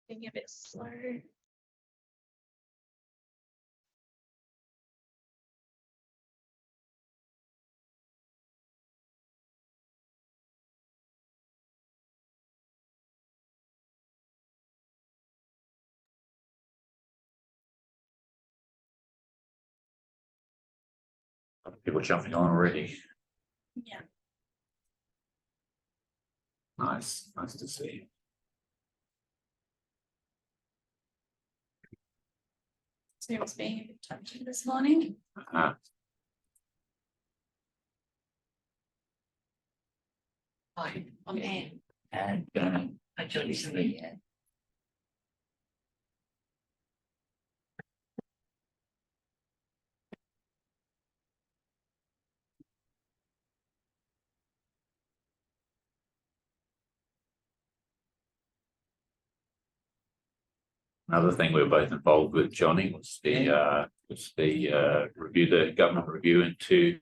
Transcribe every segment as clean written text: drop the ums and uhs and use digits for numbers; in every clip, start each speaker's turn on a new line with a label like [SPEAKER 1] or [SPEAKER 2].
[SPEAKER 1] Being a bit slow.
[SPEAKER 2] People jumping on already.
[SPEAKER 1] Yeah.
[SPEAKER 2] Nice to see.
[SPEAKER 1] So it was being a bit touchy this morning.
[SPEAKER 2] Uh-huh.
[SPEAKER 3] Hi, I'm Anne,
[SPEAKER 2] And
[SPEAKER 3] I joined recently.
[SPEAKER 2] another thing we were both involved with, Johnny, was the review, the government review into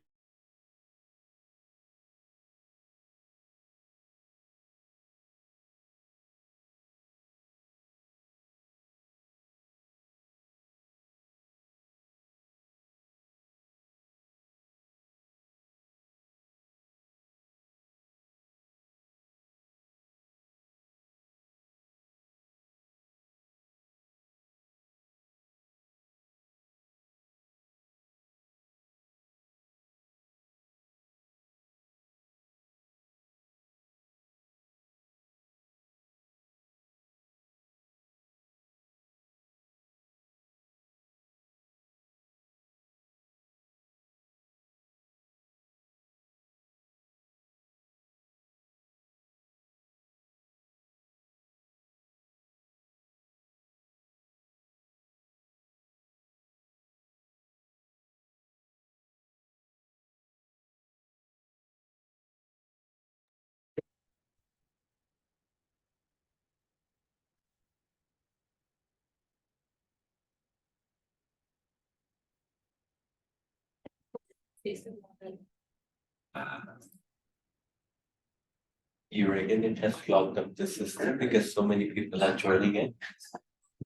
[SPEAKER 3] You reckon it has clogged up the system because so many people are joining it?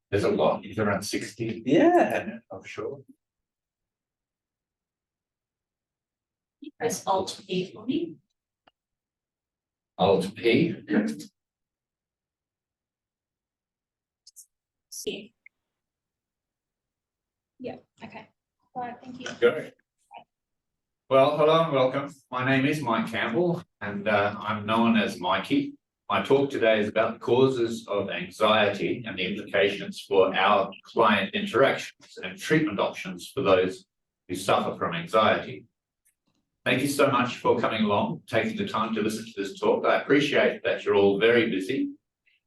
[SPEAKER 2] there's a lot, it's around 60.
[SPEAKER 3] Yeah.
[SPEAKER 2] I'm sure.
[SPEAKER 1] You press Alt P for me.
[SPEAKER 2] Alt P.
[SPEAKER 1] See. Yeah, okay. All right, thank you.
[SPEAKER 2] Good. Well, hello and welcome. My name is Mike Campbell and I'm known as Mikey. My talk today is about the causes of anxiety and the implications for our client interactions and treatment options for those who suffer from anxiety. Thank you so much for coming along, taking the time to listen to this talk. I appreciate that you're all very busy,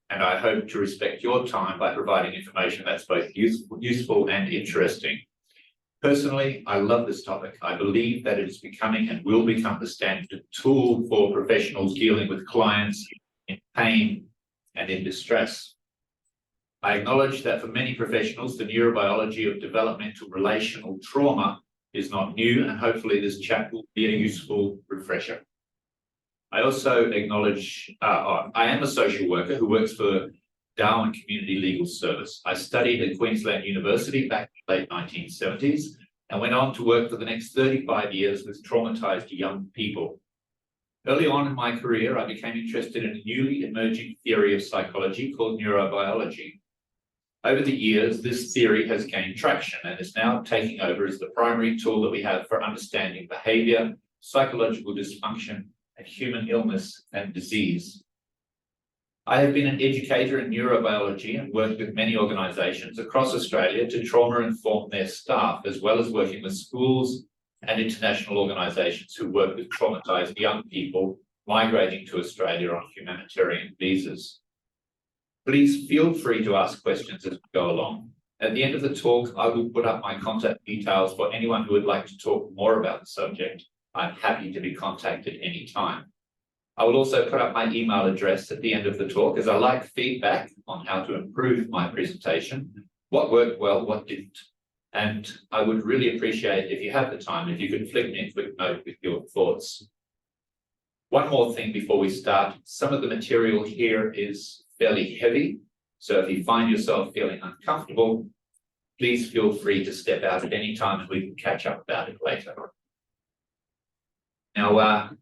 [SPEAKER 2] and I hope to respect your time by providing information that's both useful and interesting. Personally, I love this topic. I believe that it is becoming and will become the standard tool for professionals dealing with clients in pain and in distress. I acknowledge that for many professionals, the neurobiology of developmental relational trauma is not new, and hopefully this chat will be a useful refresher. I also acknowledge, I am a social worker who works for Darwin Community Legal Service. I studied at Queensland University back in the late 1970s and went on to work for the next 35 years with traumatized young people. Early on in my career, I became interested in a newly emerging theory of psychology called neurobiology. Over the years, this theory has gained traction and is now taking over as the primary tool that we have for understanding behavior, psychological dysfunction, and human illness and disease. I have been an educator in neurobiology and worked with many organisations across Australia to trauma-inform their staff, as well as working with schools and international organisations who work with traumatised young people migrating to Australia on humanitarian visas. Please feel free to ask questions as we go along. At the end of the talk, I will put up my contact details for anyone who would like to talk more about the subject. I'm happy to be contacted anytime. I will also put up my email address at the end of the talk, as I like feedback on how to improve my presentation, what worked well, what didn't. And I would really appreciate, if you have the time, if you could flick me a quick note with your thoughts. One more thing before we start. Some of the material here is fairly heavy, So if you find yourself feeling uncomfortable, please feel free to step out at any time and we can catch up about it later. Now,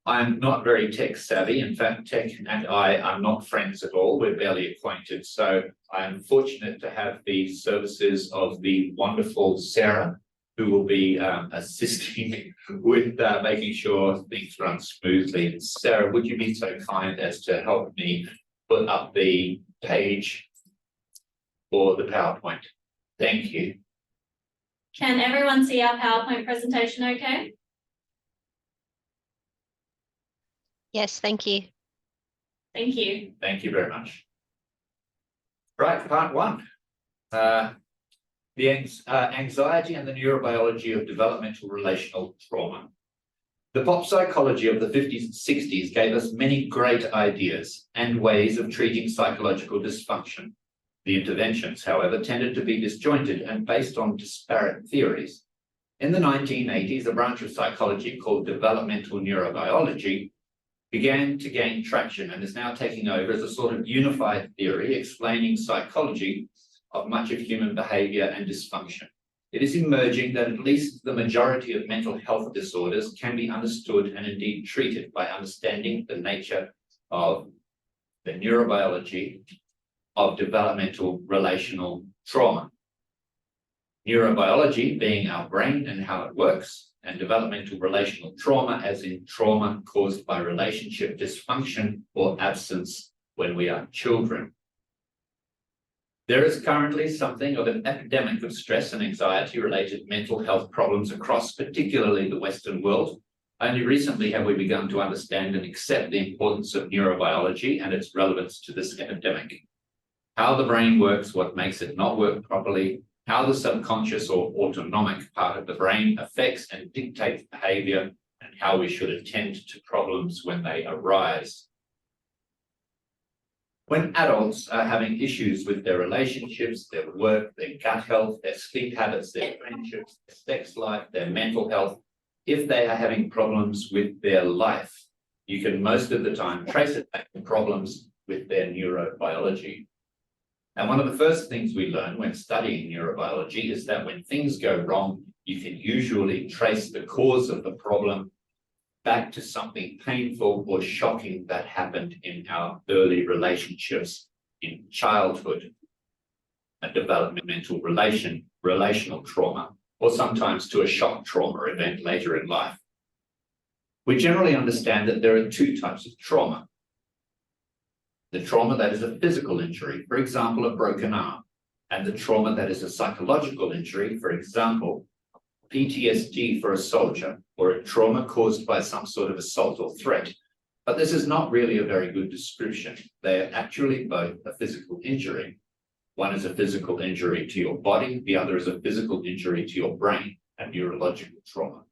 [SPEAKER 2] I'm not very tech savvy. In fact, tech and I are not friends at all. We're barely acquainted. So I'm fortunate to have the services of the wonderful Sarah, who will be assisting me with making sure things run smoothly. Sarah, would you be so kind as to help me put up the page for the PowerPoint? Thank you.
[SPEAKER 1] Can everyone see our PowerPoint presentation okay?
[SPEAKER 4] Yes, thank you.
[SPEAKER 1] Thank you.
[SPEAKER 2] Thank you very much. Right, part one. The anxiety and the neurobiology of developmental relational trauma. The pop psychology of the 50s and 60s gave us many great ideas and ways of treating psychological dysfunction. The interventions, however, tended to be disjointed and based on disparate theories. In the 1980s, a branch of psychology called developmental neurobiology began to gain traction and is now taking over as a sort of unified theory explaining psychology of much of human behavior and dysfunction. It is emerging that at least the majority of mental health disorders can be understood and indeed treated by understanding the nature of the neurobiology of developmental relational trauma. Neurobiology being our brain and how it works, and developmental relational trauma as in trauma caused by relationship dysfunction or absence when we are children. There is currently something of an epidemic of stress and anxiety related mental health problems across particularly the Western world. Only recently have we begun to understand and accept the importance of neurobiology and its relevance to this epidemic. How the brain works, what makes it not work properly, how the subconscious or autonomic part of the brain affects and dictates behavior, and how we should attend to problems when they arise. When adults are having issues with their relationships, their work, their gut health, their sleep habits, their friendships, their sex life, their mental health, if they are having problems with their life, you can most of the time trace it back to problems with their neurobiology. And one of the first things we learn when studying neurobiology is that when things go wrong, you can usually trace the cause of the problem back to something painful or shocking that happened in our early relationships in childhood, a developmental relational trauma, or sometimes to a shock trauma event later in life. We generally understand that there are two types of trauma. The trauma that is a physical injury, for example, a broken arm, and the trauma that is a psychological injury, for example, PTSD for a soldier, or a trauma caused by some sort of assault or threat. But this is not really a very good description. They are actually both a physical injury. One is a physical injury to your body, the other is a physical injury to your brain, a neurological trauma.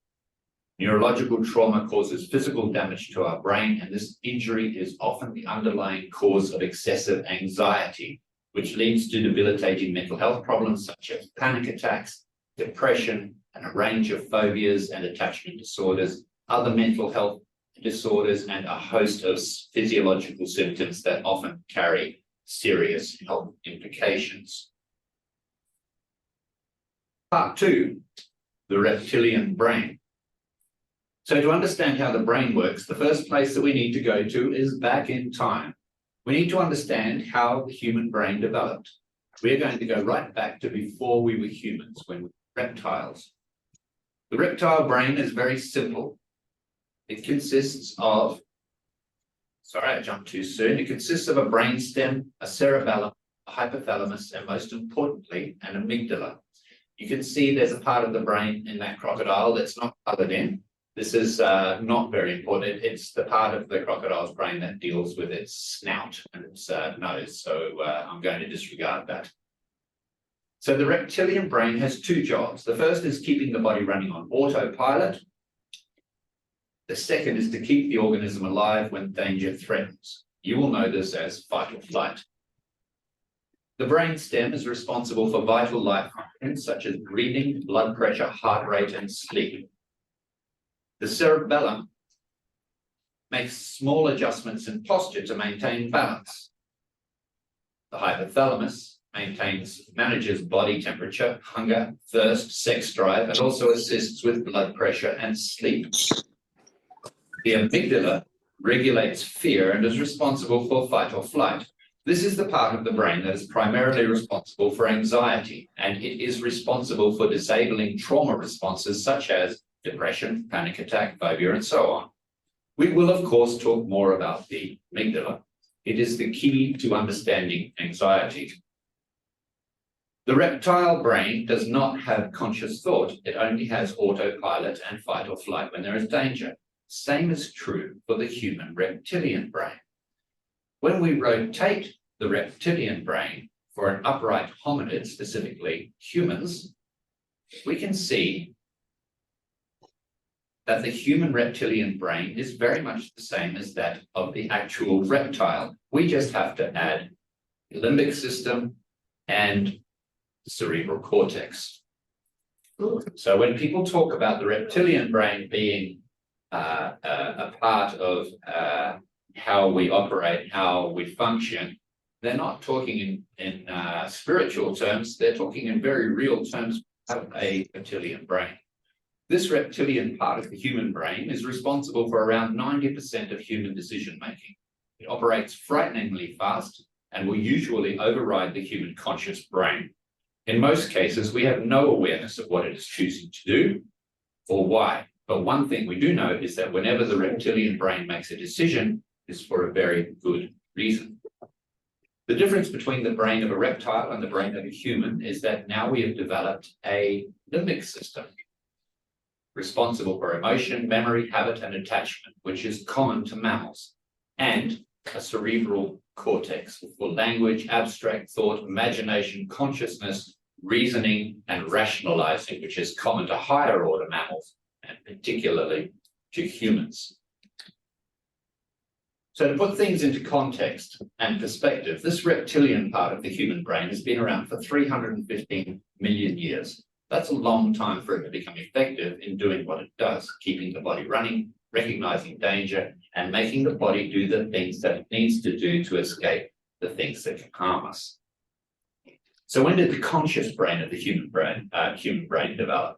[SPEAKER 2] Neurological trauma causes physical damage to our brain, and this injury is often the underlying cause of excessive anxiety, which leads to debilitating mental health problems such as panic attacks, depression, and a range of phobias and attachment disorders, other mental health disorders, and a host of physiological symptoms that often carry serious health implications. Part two, the reptilian brain. So to understand how the brain works, the first place that we need to go to is back in time. We need to understand how the human brain developed. We're going to go right back to before we were humans, when we were reptiles. The reptile brain is very simple. It consists of, sorry, I jumped too soon. It consists of a brainstem, a cerebellum, a hypothalamus, and most importantly, an amygdala. You can see there's a part of the brain in that crocodile that's not coloured in. This is not very important. It's the part of the crocodile's brain that deals with its snout and its nose. So I'm going to disregard that. So the reptilian brain has two jobs. The first is keeping the body running on autopilot. The second is to keep the organism alive when danger threatens. You will know this as fight or flight. The brain stem is responsible for vital life functions such as breathing, blood pressure, heart rate, and sleep. The cerebellum makes small adjustments in posture to maintain balance. The hypothalamus manages body temperature, hunger, thirst, sex drive, and also assists with blood pressure and sleep. The amygdala regulates fear and is responsible for fight or flight. This is the part of the brain that is primarily responsible for anxiety, and it is responsible for disabling trauma responses such as depression, panic attack, phobia, and so on. We will, of course, talk more about the amygdala. It is the key to understanding anxiety. The reptile brain does not have conscious thought. It only has autopilot and fight or flight when there is danger. Same is true for the human reptilian brain. When we rotate the reptilian brain for an upright hominid, specifically humans, we can see that the human reptilian brain is very much the same as that of the actual reptile. We just have to add the limbic system and the cerebral cortex. So when people talk about the reptilian brain being a part of how we operate, how we function, they're not talking in spiritual terms, they're talking in very real terms of a reptilian brain. This reptilian part of the human brain is responsible for around 90% of human decision-making. It operates frighteningly fast and will usually override the human conscious brain. In most cases, we have no awareness of what it is choosing to do or why. But one thing we do know is that whenever the reptilian brain makes a decision, it's for a very good reason. The difference between the brain of a reptile and the brain of a human is that now we have developed a limbic system responsible for emotion, memory, habit, and attachment, which is common to mammals, and a cerebral cortex for language, abstract thought, imagination, consciousness, reasoning, and rationalizing, which is common to higher order mammals, and particularly to humans. So to put things into context and perspective, this reptilian part of the human brain has been around for 315 million years. That's a long time for it to become effective in doing what it does, keeping the body running, recognizing danger, and making the body do the things that it needs to do to escape the things that can harm us. So when did the conscious brain of the human brain develop?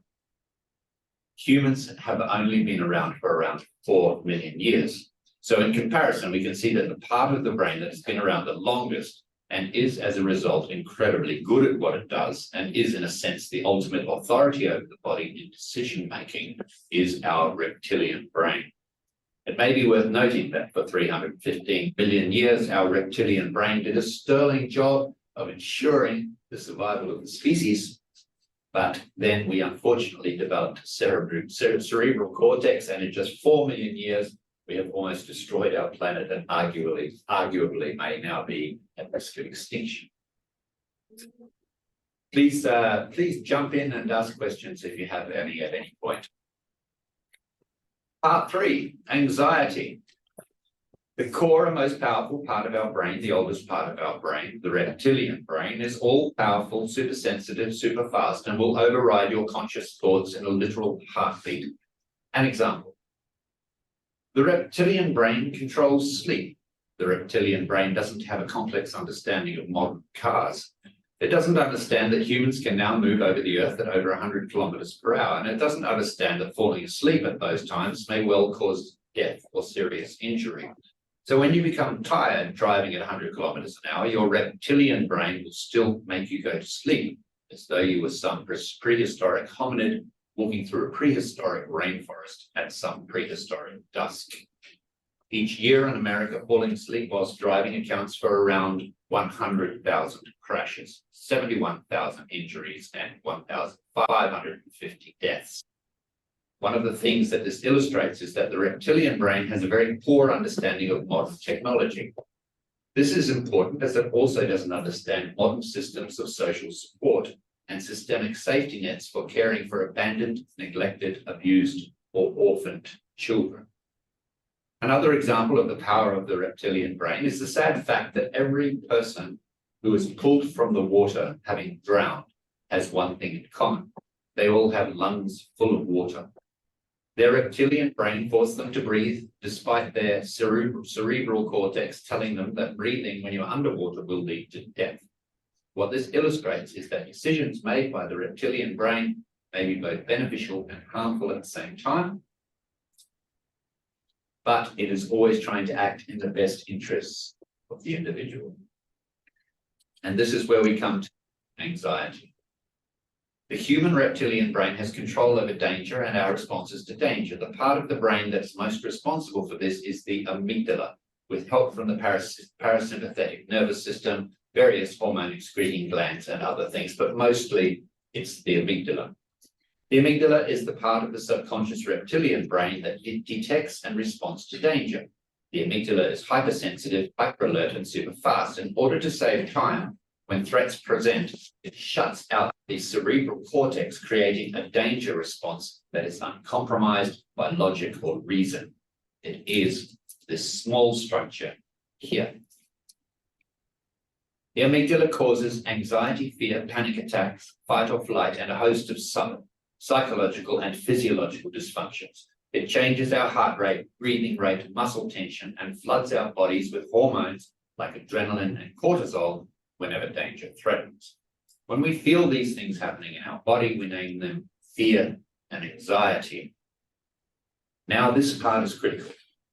[SPEAKER 2] Humans have only been around for around 4 million years. So in comparison, we can see that the part of the brain that has been around the longest and is, as a result, incredibly good at what it does and is, in a sense, the ultimate authority over the body in decision-making is our reptilian brain. It may be worth noting that for 315 billion years, our reptilian brain did a sterling job of ensuring the survival of the species, but then we unfortunately developed cerebral cortex, and in just 4 million years, we have almost destroyed our planet and arguably may now be at risk of extinction. Please jump in and ask questions if you have any at any point. Part 3, anxiety. The core and most powerful part of our brain, the oldest part of our brain, the reptilian brain, is all-powerful, super sensitive, super fast, and will override your conscious thoughts in a literal heartbeat. An example. The reptilian brain controls sleep. The reptilian brain doesn't have a complex understanding of modern cars. It doesn't understand that humans can now move over the earth at over 100 kilometers per hour, and it doesn't understand that falling asleep at those times may well cause death or serious injury. So when you become tired driving at 100 kilometers an hour, your reptilian brain will still make you go to sleep, as though you were some prehistoric hominid walking through a prehistoric rainforest at some prehistoric dusk. Each year in America, falling asleep whilst driving accounts for around 100,000 crashes, 71,000 injuries, and 1,550 deaths. One of the things that this illustrates is that the reptilian brain has a very poor understanding of modern technology. This is important as it also doesn't understand modern systems of social support and systemic safety nets for caring for abandoned, neglected, abused, or orphaned children. Another example of the power of the reptilian brain is the sad fact that every person who is pulled from the water having drowned has one thing in common. They all have lungs full of water. Their reptilian brain forced them to breathe despite their cerebral cortex telling them that breathing when you're underwater will lead to death. What this illustrates is that decisions made by the reptilian brain may be both beneficial and harmful at the same time, but it is always trying to act in the best interests of the individual. And this is where we come to anxiety. The human reptilian brain has control over danger and our responses to danger. The part of the brain that's most responsible for this is the amygdala, with help from the parasympathetic nervous system, various hormone excreting glands and other things, but mostly it's the amygdala. The amygdala is the part of the subconscious reptilian brain that it detects and responds to danger. The amygdala is hypersensitive, hyperalert, and super fast. In order to save time, when threats present, it shuts out the cerebral cortex, creating a danger response that is uncompromised by logic or reason. It is this small structure here. The amygdala causes anxiety, fear, panic attacks, fight or flight, and a host of psychological and physiological dysfunctions. It changes our heart rate, breathing rate, muscle tension, and floods our bodies with hormones like adrenaline and cortisol whenever danger threatens. When we feel these things happening in our body, we name them fear and anxiety. Now, this part is critical.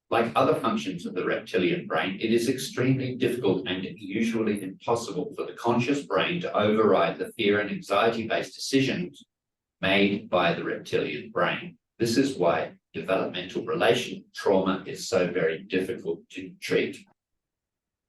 [SPEAKER 2] Like other functions of the reptilian brain, it is extremely difficult and usually impossible for the conscious brain to override the fear and anxiety-based decisions made by the reptilian brain. This is why developmental relation trauma is so very difficult to treat.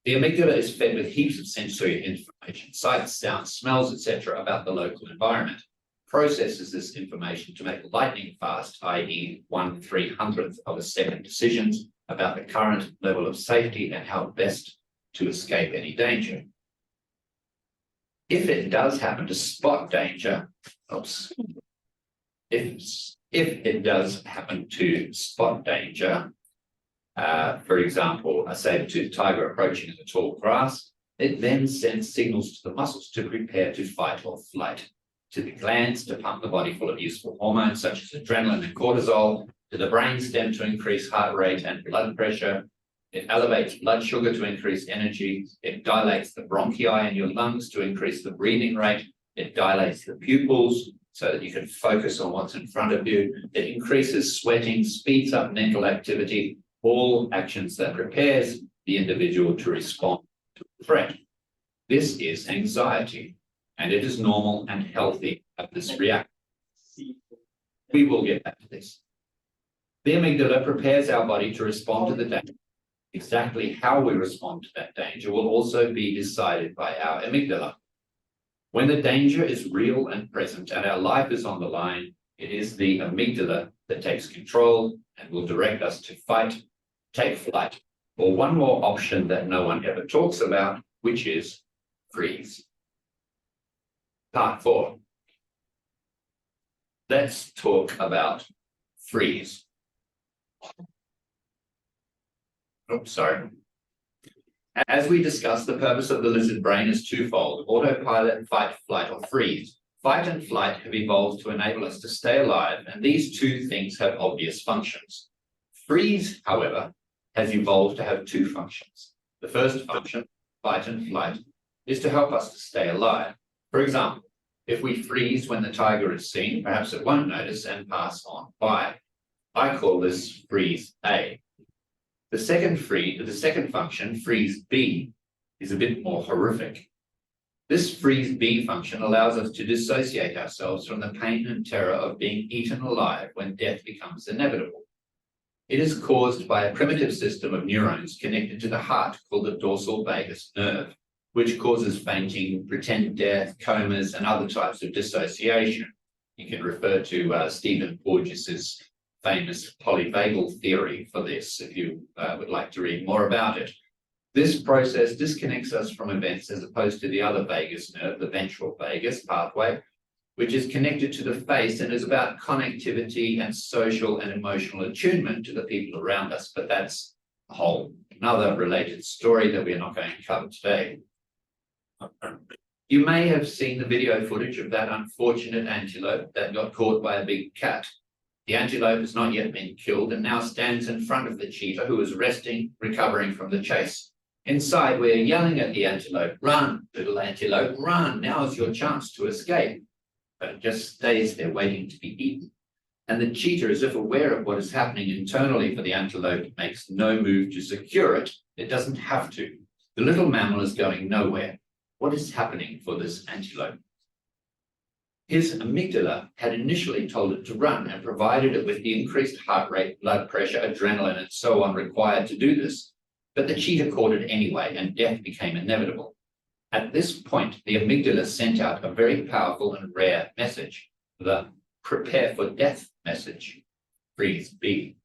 [SPEAKER 2] The amygdala is fed with heaps of sensory information, sights, sounds, smells, etc., about the local environment. Processes this information to make lightning fast, i.e. 1/300th of a second decisions about the current level of safety and how best to escape any danger. If it does happen to spot danger, if it does happen to spot danger, for example, a saber-toothed tiger approaching in the tall grass, it then sends signals to the muscles to prepare to fight or flight, to the glands to pump the body full of useful hormones such as adrenaline and cortisol, to the brainstem to increase heart rate and blood pressure. It elevates blood sugar to increase energy. It dilates the bronchi in your lungs to increase the breathing rate. It dilates the pupils so that you can focus on what's in front of you. It increases sweating, speeds up mental activity, all actions that prepares the individual to respond to a threat. This is anxiety, and it is normal and healthy at this reaction. We will get back to this. The amygdala prepares our body to respond to the danger. Exactly how we respond to that danger will also be decided by our amygdala. When the danger is real and present and our life is on the line, it is the amygdala that takes control and will direct us to fight, take flight, or one more option that no one ever talks about, which is freeze. Part 4. Let's talk about freeze. Sorry. As we discussed, the purpose of the lizard brain is twofold: autopilot, fight, flight, or freeze. Fight and flight have evolved to enable us to stay alive, and these two things have obvious functions. Freeze, however, has evolved to have two functions. The first function, fight and flight, is to help us to stay alive. For example, if we freeze when the tiger is seen, perhaps it won't notice and pass on by. I call this freeze A. The second function, freeze B, is a bit more horrific. This freeze B function allows us to dissociate ourselves from the pain and terror of being eaten alive when death becomes inevitable. It is caused by a primitive system of neurons connected to the heart called the dorsal vagus nerve, which causes fainting, pretend death, comas, and other types of dissociation. You can refer to Stephen Porges's famous polyvagal theory for this if you would like to read more about it. This process disconnects us from events as opposed to the other vagus nerve, the ventral vagus pathway, which is connected to the face and is about connectivity and social and emotional attunement to the people around us. But that's a whole another related story that we're not going to cover today. You may have seen the video footage of that unfortunate antelope that got caught by a big cat. The antelope has not yet been killed and now stands in front of the cheetah, who is resting, recovering from the chase. Inside, we are yelling at the antelope, "Run, little antelope, run, now is your chance to escape." But it just stays there waiting to be eaten. And the cheetah, as if aware of what is happening internally for the antelope, makes no move to secure it. It doesn't have to. The little mammal is going nowhere. What is happening for this antelope? His amygdala had initially told it to run and provided it with the increased heart rate, blood pressure, adrenaline, and so on required to do this. But the cheetah caught it anyway, and death became inevitable. At this point, the amygdala sent out a very powerful and rare message, the prepare for death message, freeze, be.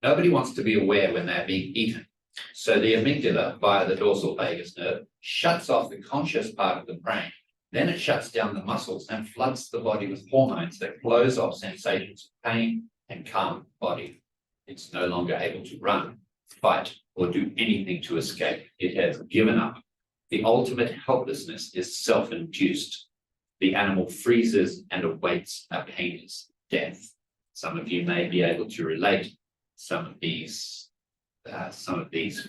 [SPEAKER 2] Nobody wants to be aware when they're being eaten. So the amygdala, via the dorsal vagus nerve, shuts off the conscious part of the brain. Then it shuts down the muscles and floods the body with hormones that close off sensations of pain and calm the body. It's no longer able to run, fight, or do anything to escape. It has given up. The ultimate helplessness is self-induced. The animal freezes and awaits a painless death. Some of you may be able to relate some of these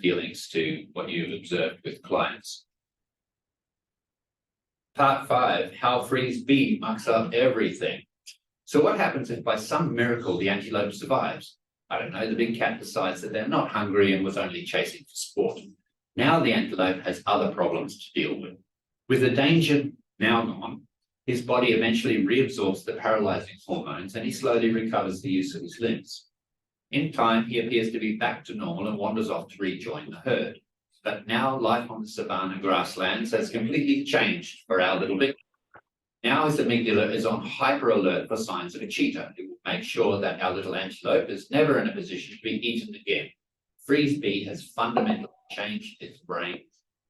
[SPEAKER 2] feelings to what you've observed with clients. Part 5, how freeze B mucks up everything. So what happens if by some miracle the antelope survives? I don't know, the big cat decides that they're not hungry and was only chasing for sport. Now the antelope has other problems to deal with. With the danger now gone, his body eventually reabsorbs the paralyzing hormones and he slowly recovers the use of his limbs. In time, he appears to be back to normal and wanders off to rejoin the herd. But now life on the savanna grasslands has completely changed for our little victim. Now his amygdala is on hyper alert for signs of a cheetah. It will make sure that our little antelope is never in a position to be eaten again. Freeze B has fundamentally changed its brain in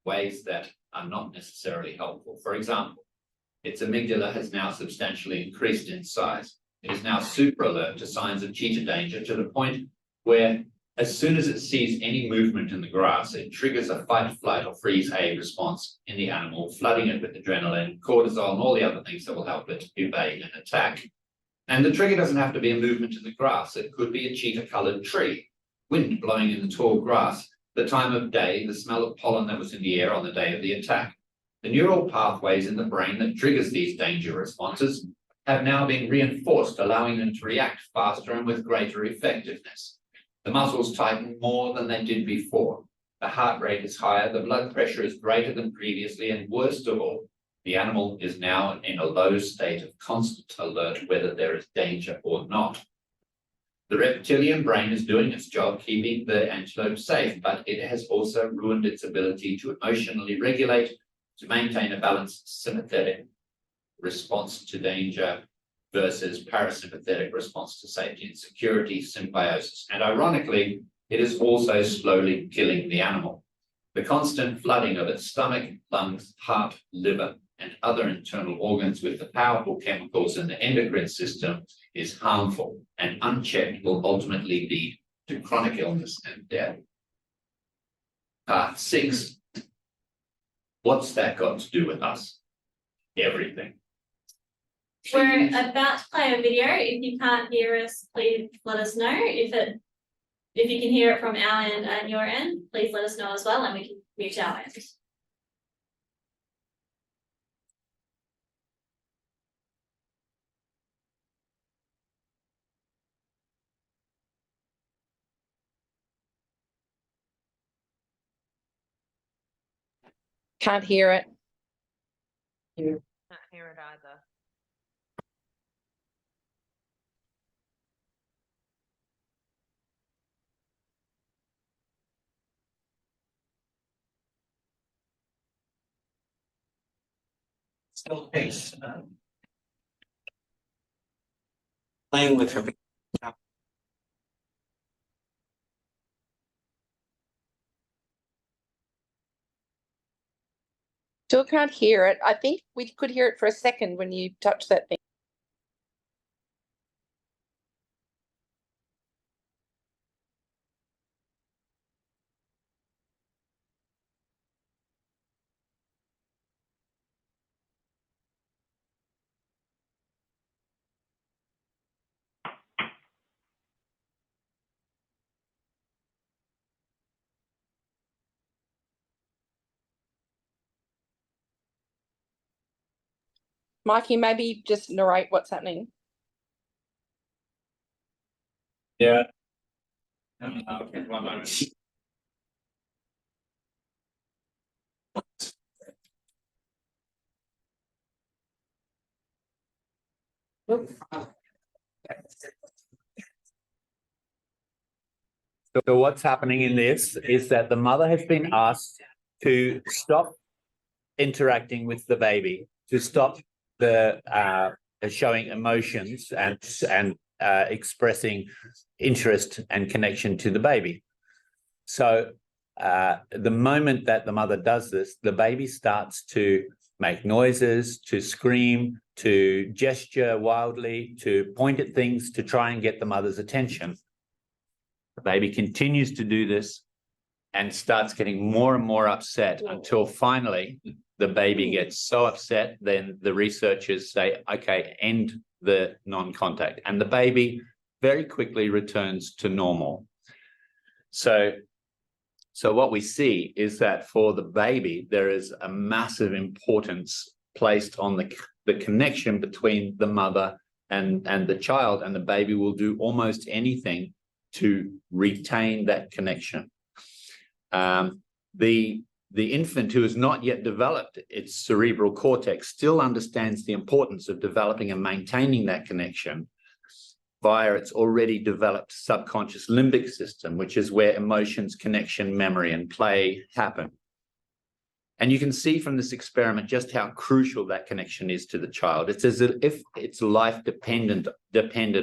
[SPEAKER 2] ways that are not necessarily helpful. For example, its amygdala has now substantially increased in size. It is now super alert to signs of cheetah danger, to the point where as soon as it sees any movement in the grass, it triggers a fight, flight, or freeze A response in the animal, flooding it with adrenaline, cortisol, and all the other things that will help it evade an attack. And the trigger doesn't have to be a movement in the grass. It could be a cheetah-colored tree, wind blowing in the tall grass, the time of day, the smell of pollen that was in the air on the day of the attack. The neural pathways in the brain that triggers these danger responses have now been reinforced, allowing them to react faster and with greater effectiveness. The muscles tighten more than they did before. The heart rate is higher, the blood pressure is greater than previously, and worst of all, the animal is now in a low state of constant alert, whether there is danger or not. The reptilian brain is doing its job, keeping the antelope safe, but it has also ruined its ability to emotionally regulate, to maintain a balanced sympathetic response to danger versus parasympathetic response to safety and security, symbiosis. And ironically, it is also slowly killing the animal. The constant flooding of its stomach, lungs, heart, liver, and other internal organs with the powerful chemicals in the endocrine system is harmful, and unchecked will ultimately lead to chronic illness and death. Part 6. What's that got to do with us? Everything.
[SPEAKER 1] We're about to play a video. If you can't hear us, please let us know. If you can hear it from our end and your end, please let us know as well, and we can mute our end.
[SPEAKER 5] Can't hear it.
[SPEAKER 6] Can't hear it either.
[SPEAKER 3] Still pace. Playing with her.
[SPEAKER 5] Still can't hear it. I think we could hear it for a second when you touched that thing. Mikey, maybe just narrate what's happening.
[SPEAKER 2] Yeah. Okay, one moment. So what's happening in this is that the mother has been asked to stop interacting with the baby, to stop the showing emotions and expressing interest and connection to the baby. So the moment that the mother does this, the baby starts to make noises, to scream, to gesture wildly, to point at things to try and get the mother's attention. The baby continues to do this and starts getting more and more upset until finally the baby gets so upset, then the researchers say, okay, end the non-contact. And the baby very quickly returns to normal. So what we see is that for the baby, there is a massive importance placed on the connection between the mother and the child, and the baby will do almost anything to retain that connection. The infant who has not yet developed its cerebral cortex still understands the importance of developing and maintaining that connection via its already developed subconscious limbic system, which is where emotions, connection, memory, and play happen. And you can see from this experiment just how crucial that connection is to the child. It's as if its life depended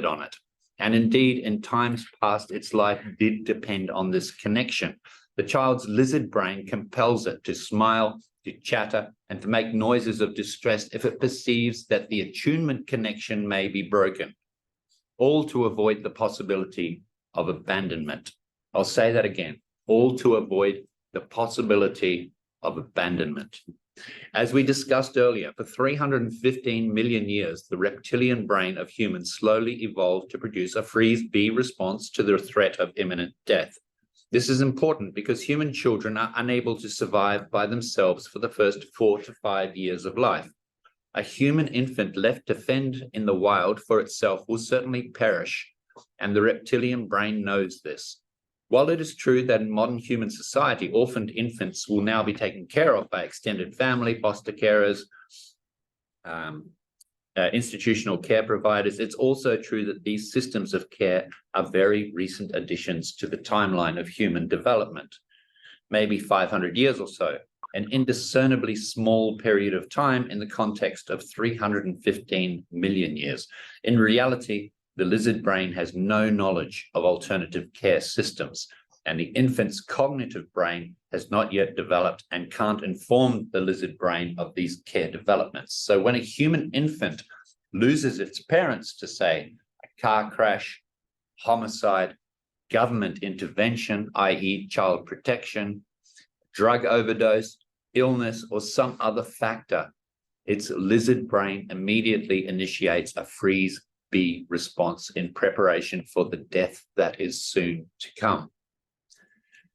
[SPEAKER 2] on it. And indeed, in times past, its life did depend on this connection. The child's lizard brain compels it to smile, to chatter, and to make noises of distress if it perceives that the attunement connection may be broken, all to avoid the possibility of abandonment. I'll say that again, all to avoid the possibility of abandonment. As we discussed earlier, for 315 million years, the reptilian brain of humans slowly evolved to produce a freeze-be response to the threat of imminent death. This is important because human children are unable to survive by themselves for the first 4 to 5 years of life. A human infant left to fend in the wild for itself will certainly perish, and the reptilian brain knows this. While it is true that in modern human society, orphaned infants will now be taken care of by extended family, foster carers, institutional care providers, it's also true that these systems of care are very recent additions to the timeline of human development, maybe 500 years or so, an indiscernibly small period of time in the context of 315 million years. In reality, the lizard brain has no knowledge of alternative care systems, and the infant's cognitive brain has not yet developed and can't inform the lizard brain of these care developments. So when a human infant loses its parents to, say, a car crash, homicide, government intervention, i.e. child protection, drug overdose, illness, or some other factor, its lizard brain immediately initiates a freeze-be response in preparation for the death that is soon to come.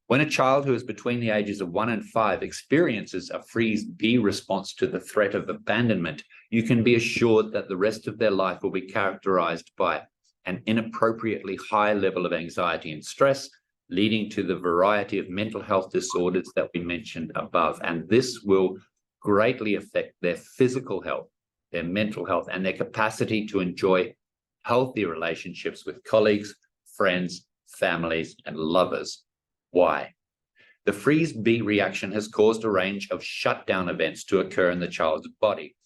[SPEAKER 2] When a child who is between the ages of 1 and 5 experiences a freeze-be response to the threat of abandonment, you can be assured that the rest of their life will be characterized by an inappropriately high level of anxiety and stress, leading to the variety of mental health disorders that we mentioned above. And this will greatly affect their physical health, their mental health, and their capacity to enjoy healthy relationships with colleagues, friends, families, and lovers. Why? The freeze-be reaction has caused a range of shutdown events to occur in the child's body.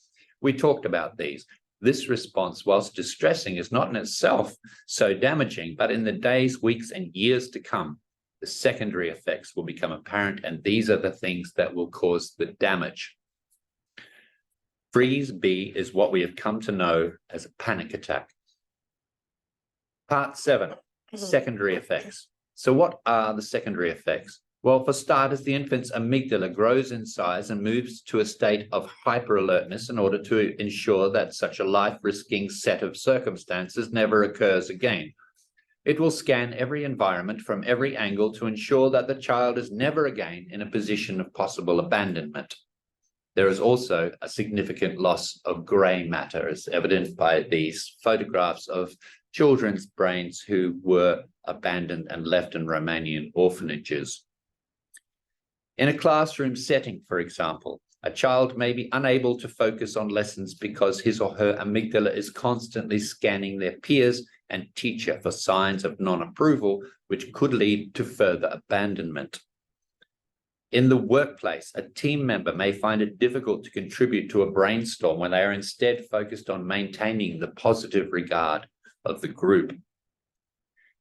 [SPEAKER 2] We talked about these. This response, whilst distressing, is not in itself so damaging, but in the days, weeks, and years to come, the secondary effects will become apparent, and these are the things that will cause the damage. Freeze-be is what we have come to know as a panic attack. Part 7, secondary effects. So what are the secondary effects? Well, for starters, the infant's amygdala grows in size and moves to a state of hyper-alertness in order to ensure that such a life-risking set of circumstances never occurs again. It will scan every environment from every angle to ensure that the child is never again in a position of possible abandonment. There is also a significant loss of grey matter, as evident by these photographs of children's brains who were abandoned and left in Romanian orphanages. In a classroom setting, for example, a child may be unable to focus on lessons because his or her amygdala is constantly scanning their peers and teacher for signs of non-approval, which could lead to further abandonment. In the workplace, a team member may find it difficult to contribute to a brainstorm when they are instead focused on maintaining the positive regard of the group.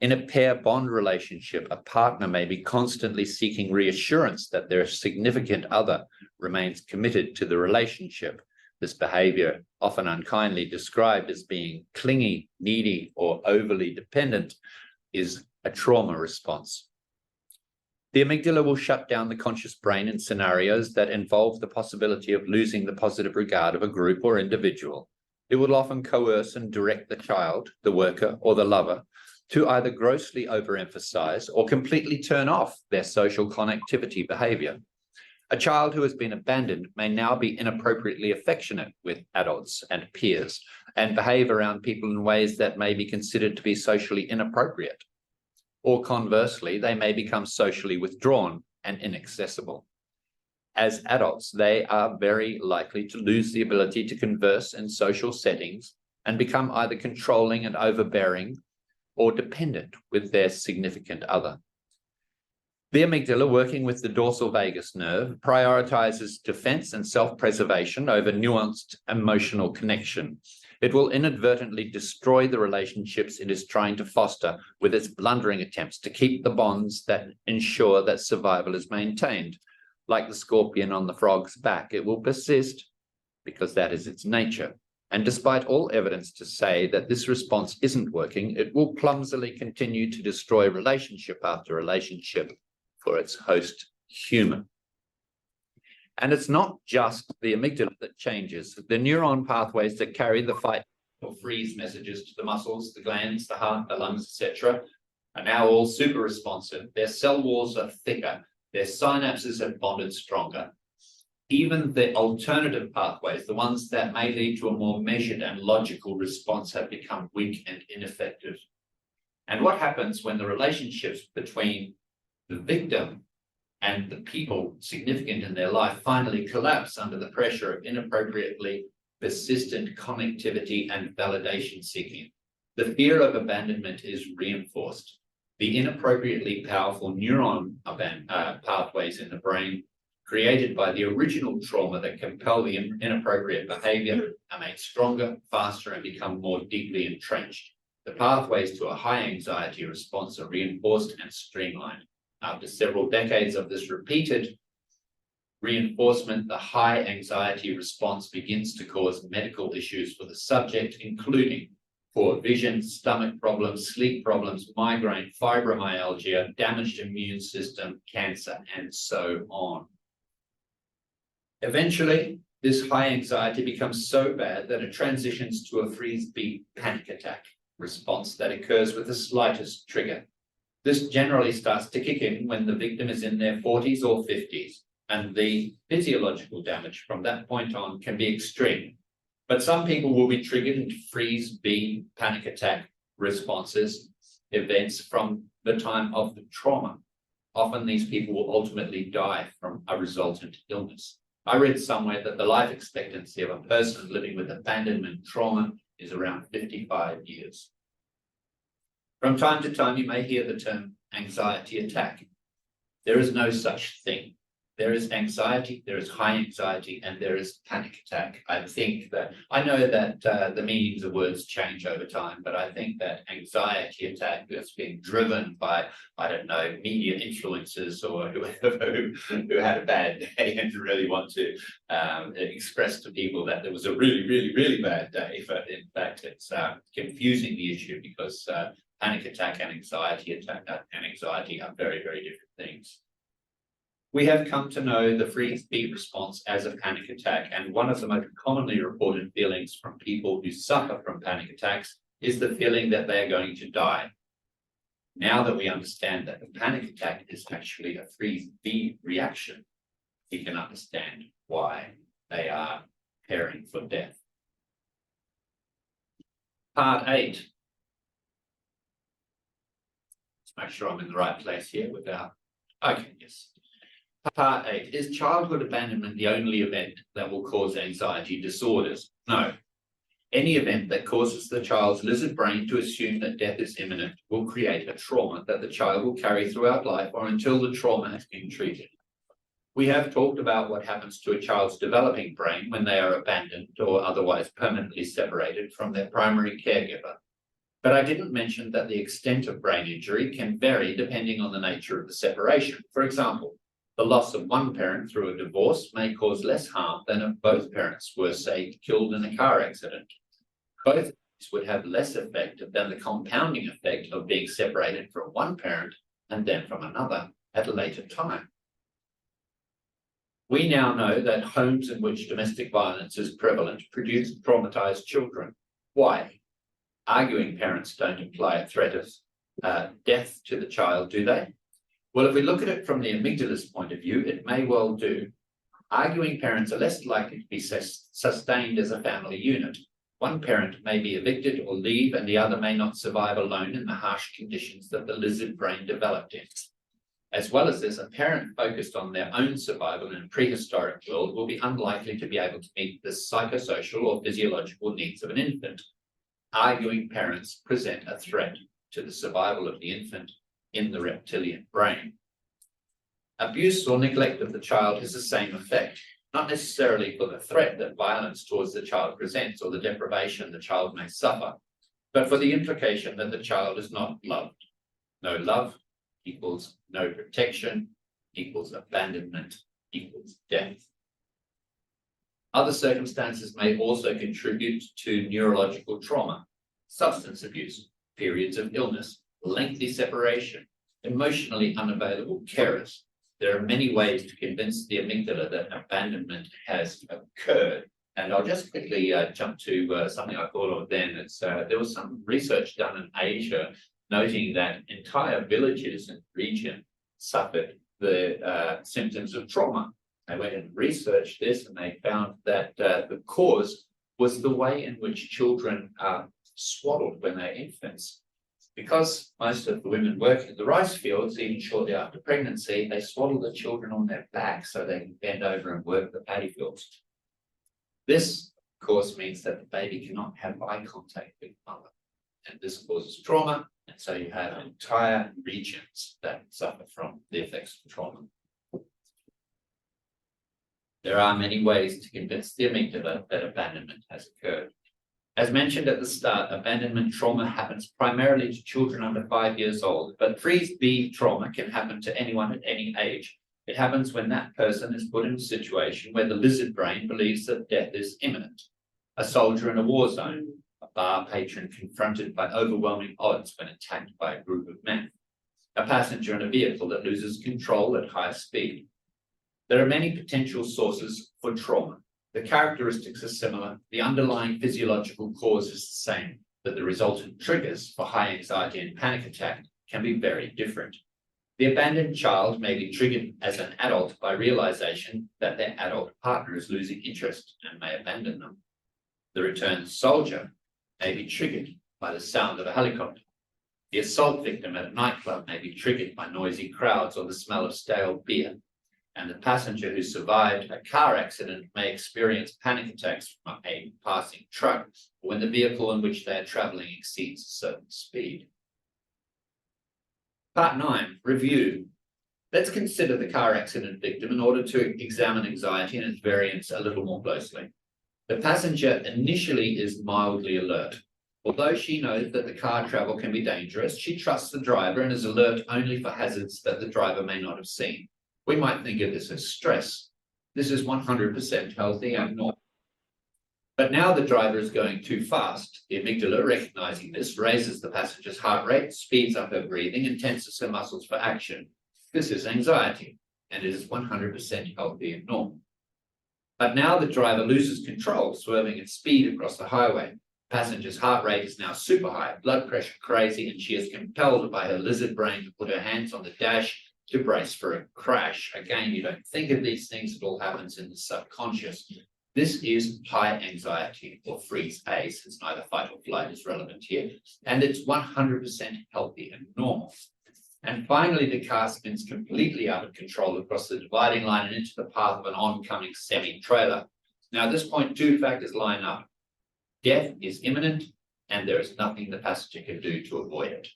[SPEAKER 2] In a pair bond relationship, a partner may be constantly seeking reassurance that their significant other remains committed to the relationship. This behavior, often unkindly described as being clingy, needy, or overly dependent, is a trauma response. The amygdala will shut down the conscious brain in scenarios that involve the possibility of losing the positive regard of a group or individual. It will often coerce and direct the child, the worker, or the lover to either grossly overemphasize or completely turn off their social connectivity behavior. A child who has been abandoned may now be inappropriately affectionate with adults and peers and behave around people in ways that may be considered to be socially inappropriate. Or conversely, they may become socially withdrawn and inaccessible. As adults, they are very likely to lose the ability to converse in social settings and become either controlling and overbearing or dependent with their significant other. The amygdala, working with the dorsal vagus nerve, prioritizes defense and self-preservation over nuanced emotional connection. It will inadvertently destroy the relationships it is trying to foster with its blundering attempts to keep the bonds that ensure that survival is maintained. Like the scorpion on the frog's back, it will persist because that is its nature. And despite all evidence to say that this response isn't working, it will clumsily continue to destroy relationship after relationship for its host human. And it's not just the amygdala that changes. The neuron pathways that carry the fight or freeze messages to the muscles, the glands, the heart, the lungs, etc., are now all super responsive. Their cell walls are thicker. Their synapses have bonded stronger. Even the alternative pathways, the ones that may lead to a more measured and logical response, have become weak and ineffective. And what happens when the relationships between the victim and the people significant in their life finally collapse under the pressure of inappropriately persistent connectivity and validation seeking? The fear of abandonment is reinforced. The inappropriately powerful neuron pathways in the brain created by the original trauma that compel the inappropriate behavior are made stronger, faster, and become more deeply entrenched. The pathways to a high anxiety response are reinforced and streamlined. After several decades of this repeated reinforcement, the high anxiety response begins to cause medical issues for the subject, including poor vision, stomach problems, sleep problems, migraine, fibromyalgia, damaged immune system, cancer, and so on. Eventually, this high anxiety becomes so bad that it transitions to a freeze-beat panic attack response that occurs with the slightest trigger. This generally starts to kick in when the victim is in their 40s or 50s, and the physiological damage from that point on can be extreme. But some people will be triggered into freeze-beat panic attack responses, events from the time of the trauma. Often these people will ultimately die from a resultant illness. I read somewhere that the life expectancy of a person living with abandonment trauma is around 55 years. From time to time, you may hear the term anxiety attack. There is no such thing. There is anxiety, there is high anxiety, and there is panic attack. I think that, I know that the meanings of words change over time, but I think that anxiety attack is being driven by, I don't know, media influencers or whoever who had a bad day and really want to express to people that there was a really, really, really bad day. But in fact, it's confusing the issue because panic attack and anxiety attack and anxiety are very, very different things. We have come to know the freeze-beat response as a panic attack, and one of the most commonly reported feelings from people who suffer from panic attacks is the feeling that they are going to die. Now that we understand that the panic attack is actually a freeze-beat reaction, we can understand why. they are preparing for death. Part 8. Let's make sure I'm in the right place here without. Okay, yes. Part 8. Is childhood abandonment the only event that will cause anxiety disorders? No. Any event that causes the child's lizard brain to assume that death is imminent will create a trauma that the child will carry throughout life or until the trauma has been treated. We have talked about what happens to a child's developing brain when they are abandoned or otherwise permanently separated from their primary caregiver. But I didn't mention that the extent of brain injury can vary depending on the nature of the separation. For example, the loss of one parent through a divorce may cause less harm than if both parents were, say, killed in a car accident. Both would have less effect than the compounding effect of being separated from one parent and then from another at a later time. We now know that homes in which domestic violence is prevalent produce traumatized children. Why? Arguing parents don't imply a threat of death to the child, do they? Well, if we look at it from the amygdala's point of view, it may well do. Arguing parents are less likely to be sustained as a family unit. One parent may be evicted or leave, and the other may not survive alone in the harsh conditions that the lizard brain developed in. As well as this, a parent focused on their own survival in a prehistoric world will be unlikely to be able to meet the psychosocial or physiological needs of an infant. Arguing parents present a threat to the survival of the infant in the reptilian brain. Abuse or neglect of the child has the same effect, not necessarily for the threat that violence towards the child presents or the deprivation the child may suffer, but for the implication that the child is not loved. No love equals no protection, equals abandonment, equals death. Other circumstances may also contribute to neurological trauma, substance abuse, periods of illness, lengthy separation, emotionally unavailable carers. There are many ways to convince the amygdala that abandonment has occurred. And I'll just quickly jump to something I thought of then. There was some research done in Asia noting that entire villages and region suffered the symptoms of trauma. They went and researched this and they found that the cause was the way in which children are swaddled when they're infants. Because most of the women work in the rice fields, even shortly after pregnancy, they swaddle the children on their back so they can bend over and work the paddy fields. This, of course, means that the baby cannot have eye contact with the mother. And this causes trauma, and so you have entire regions that suffer from the effects of trauma. There are many ways to convince the amygdala that abandonment has occurred. As mentioned at the start, abandonment trauma happens primarily to children under 5 years old, but 3B trauma can happen to anyone at any age. It happens when that person is put in a situation where the lizard brain believes that death is imminent. A soldier in a war zone, a bar patron confronted by overwhelming odds when attacked by a group of men, a passenger in a vehicle that loses control at high speed. There are many potential sources for trauma. The characteristics are similar, the underlying physiological cause is the same, but the resultant triggers for high anxiety and panic attack can be very different. The abandoned child may be triggered as an adult by realization that their adult partner is losing interest and may abandon them. The returned soldier may be triggered by the sound of a helicopter. The assault victim at a nightclub may be triggered by noisy crowds or the smell of stale beer. And the passenger who survived a car accident may experience panic attacks from a passing truck when the vehicle in which they are traveling exceeds a certain speed. Part 9, review. Let's consider the car accident victim in order to examine anxiety and its variants a little more closely. The passenger initially is mildly alert. Although she knows that the car travel can be dangerous, she trusts the driver and is alert only for hazards that the driver may not have seen. We might think of this as stress. This is 100% healthy and normal. But now the driver is going too fast. The amygdala, recognizing this, raises the passenger's heart rate, speeds up her breathing, and tenses her muscles for action. This is anxiety, and it is 100% healthy and normal. But now the driver loses control, swerving at speed across the highway. The passenger's heart rate is now super high, blood pressure crazy, and she is compelled by her lizard brain to put her hands on the dash to brace for a crash. Again, you don't think of these things, it all happens in the subconscious. This is high anxiety or freeze A, since neither fight or flight is relevant here, and it's 100% healthy and normal. And finally, the car spins completely out of control across the dividing line and into the path of an oncoming semi-trailer. Now, at this point, two factors line up. Death is imminent, and there is nothing the passenger can do to avoid it.